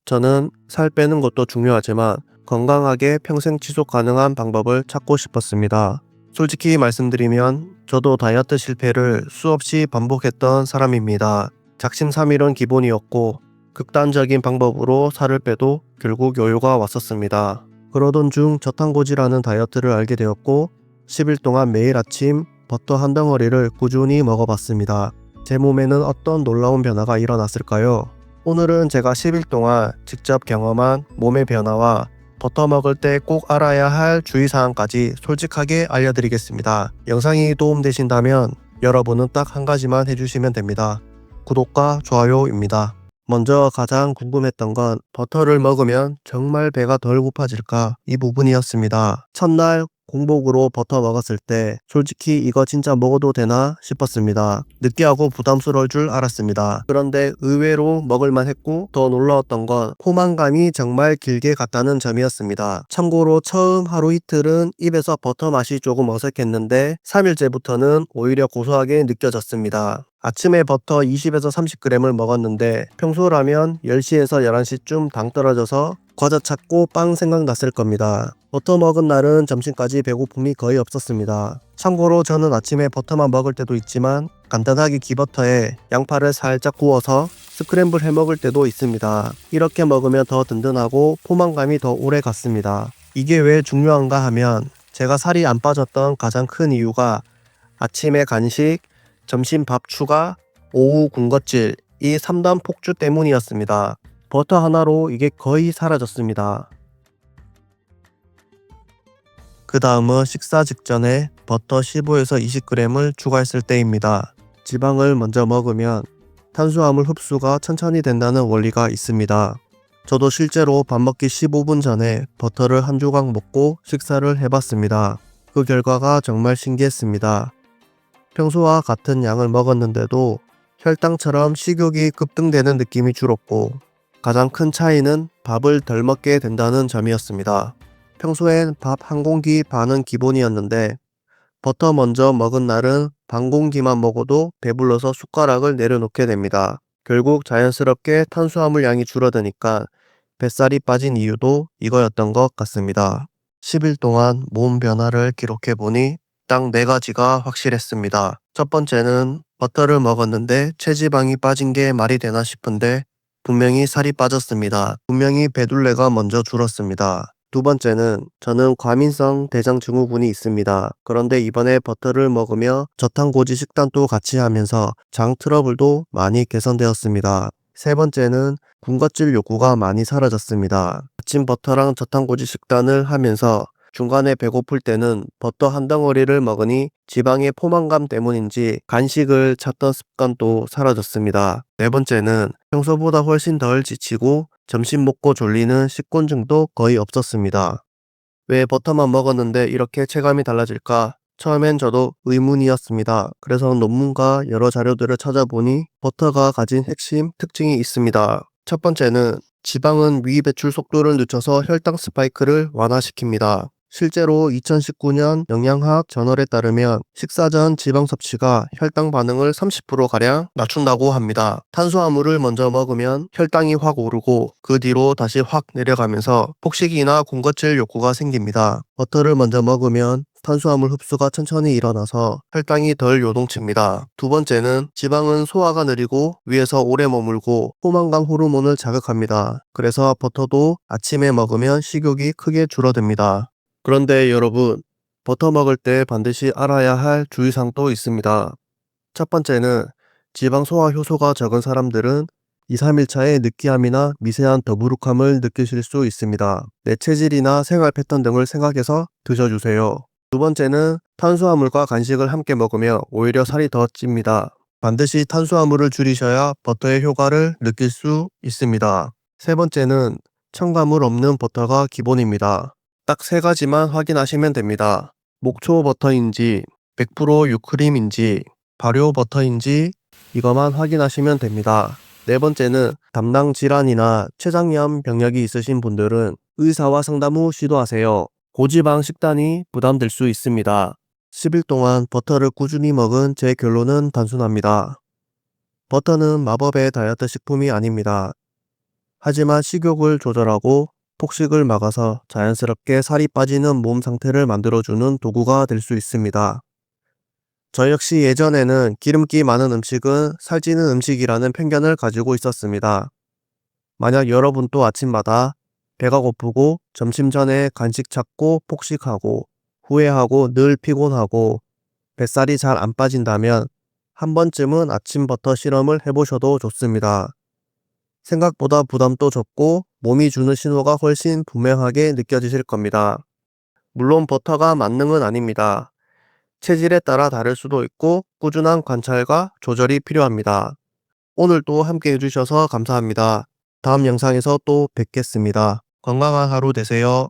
저는 살 빼는 것도 중요하지만 건강하게 평생 지속 가능한 방법을 찾고 싶었습니다. 솔직히 말씀드리면 저도 다이어트 실패를 수없이 반복했던 사람입니다. 작심삼일은 기본이었고 극단적인 방법으로 살을 빼도 결국 요요가 왔었습니다. 그러던 중 저탄고지라는 다이어트를 알게 되었고 10일 동안 매일 아침 버터 한 덩어리를 꾸준히 먹어봤습니다. 제 몸에는 어떤 놀라운 변화가 일어났을까요? 오늘은 제가 10일 동안 직접 경험한 몸의 변화와 버터 먹을 때 꼭 알아야 할 주의사항까지 솔직하게 알려드리겠습니다. 영상이 도움되신다면 여러분은 딱 한 가지만 해주시면 됩니다. 구독과 좋아요입니다. 먼저 가장 궁금했던 건 버터를 먹으면 정말 배가 덜 고파질까 이 부분이었습니다. 첫날 공복으로 버터 먹었을 때 솔직히 이거 진짜 먹어도 되나 싶었습니다. 느끼하고 부담스러울 줄 알았습니다. 그런데 의외로 먹을만 했고 더 놀라웠던 건 포만감이 정말 길게 갔다는 점이었습니다. 참고로 처음 하루 이틀은 입에서 버터 맛이 조금 어색했는데 3일째부터는 오히려 고소하게 느껴졌습니다. 아침에 버터 20에서 30g을 먹었는데 평소라면 10시에서 11시쯤 당 떨어져서 과자 찾고 빵 생각났을 겁니다. 버터 먹은 날은 점심까지 배고픔이 거의 없었습니다. 참고로 저는 아침에 버터만 먹을 때도 있지만 간단하게 기버터에 양파를 살짝 구워서 스크램블 해 먹을 때도 있습니다. 이렇게 먹으면 더 든든하고 포만감이 더 오래 갔습니다. 이게 왜 중요한가 하면 제가 살이 안 빠졌던 가장 큰 이유가 아침에 간식, 점심 밥 추가, 오후 군것질 이 3단 폭주 때문이었습니다. 버터 하나로 이게 거의 사라졌습니다. 그 다음은 식사 직전에 버터 15에서 20g을 추가했을 때입니다. 지방을 먼저 먹으면 탄수화물 흡수가 천천히 된다는 원리가 있습니다. 저도 실제로 밥 먹기 15분 전에 버터를 한 조각 먹고 식사를 해봤습니다. 그 결과가 정말 신기했습니다. 평소와 같은 양을 먹었는데도 혈당처럼 식욕이 급등되는 느낌이 줄었고 가장 큰 차이는 밥을 덜 먹게 된다는 점이었습니다. 평소엔 밥 한 공기 반은 기본이었는데 버터 먼저 먹은 날은 반 공기만 먹어도 배불러서 숟가락을 내려놓게 됩니다. 결국 자연스럽게 탄수화물 양이 줄어드니까 뱃살이 빠진 이유도 이거였던 것 같습니다. 10일 동안 몸 변화를 기록해보니 딱 4가지가 확실했습니다. 첫 번째는 버터를 먹었는데 체지방이 빠진 게 말이 되나 싶은데 분명히 살이 빠졌습니다. 분명히 배둘레가 먼저 줄었습니다. 두 번째는 저는 과민성 대장 증후군이 있습니다. 그런데 이번에 버터를 먹으며 저탄고지 식단도 같이 하면서 장 트러블도 많이 개선되었습니다. 세 번째는 군것질 욕구가 많이 사라졌습니다. 아침 버터랑 저탄고지 식단을 하면서 중간에 배고플 때는 버터 한 덩어리를 먹으니 지방의 포만감 때문인지 간식을 찾던 습관도 사라졌습니다. 네 번째는 평소보다 훨씬 덜 지치고 점심 먹고 졸리는 식곤증도 거의 없었습니다. 왜 버터만 먹었는데 이렇게 체감이 달라질까? 처음엔 저도 의문이었습니다. 그래서 논문과 여러 자료들을 찾아보니 버터가 가진 핵심 특징이 있습니다. 첫 번째는 지방은 위 배출 속도를 늦춰서 혈당 스파이크를 완화시킵니다. 실제로 2019년 영양학 저널에 따르면 식사 전 지방 섭취가 혈당 반응을 30%가량 낮춘다고 합니다. 탄수화물을 먼저 먹으면 혈당이 확 오르고 그 뒤로 다시 확 내려가면서 폭식이나 군것질 욕구가 생깁니다. 버터를 먼저 먹으면 탄수화물 흡수가 천천히 일어나서 혈당이 덜 요동칩니다. 두 번째는 지방은 소화가 느리고 위에서 오래 머물고 포만감 호르몬을 자극합니다. 그래서 버터도 아침에 먹으면 식욕이 크게 줄어듭니다. 그런데 여러분, 버터 먹을 때 반드시 알아야 할 주의사항도 있습니다. 첫 번째는 지방 소화 효소가 적은 사람들은 2, 3일 차에 느끼함이나 미세한 더부룩함을 느끼실 수 있습니다. 내 체질이나 생활 패턴 등을 생각해서 드셔주세요. 두 번째는 탄수화물과 간식을 함께 먹으면 오히려 살이 더 찝니다. 반드시 탄수화물을 줄이셔야 버터의 효과를 느낄 수 있습니다. 세 번째는 첨가물 없는 버터가 기본입니다. 딱 3가지만 확인하시면 됩니다. 목초 버터인지 100% 유크림인지 발효 버터인지 이것만 확인하시면 됩니다. 네 번째는 담낭 질환이나 췌장염 병력이 있으신 분들은 의사와 상담 후 시도하세요. 고지방 식단이 부담될 수 있습니다. 10일 동안 버터를 꾸준히 먹은 제 결론은 단순합니다. 버터는 마법의 다이어트 식품이 아닙니다. 하지만 식욕을 조절하고 폭식을 막아서 자연스럽게 살이 빠지는 몸 상태를 만들어주는 도구가 될 수 있습니다. 저 역시 예전에는 기름기 많은 음식은 살찌는 음식이라는 편견을 가지고 있었습니다. 만약 여러분도 아침마다 배가 고프고 점심 전에 간식 찾고 폭식하고 후회하고 늘 피곤하고 뱃살이 잘 안 빠진다면 한 번쯤은 아침 버터 실험을 해보셔도 좋습니다. 생각보다 부담도 적고 몸이 주는 신호가 훨씬 분명하게 느껴지실 겁니다. 물론 버터가 만능은 아닙니다. 체질에 따라 다를 수도 있고 꾸준한 관찰과 조절이 필요합니다. 오늘도 함께 해주셔서 감사합니다. 다음 영상에서 또 뵙겠습니다. 건강한 하루 되세요.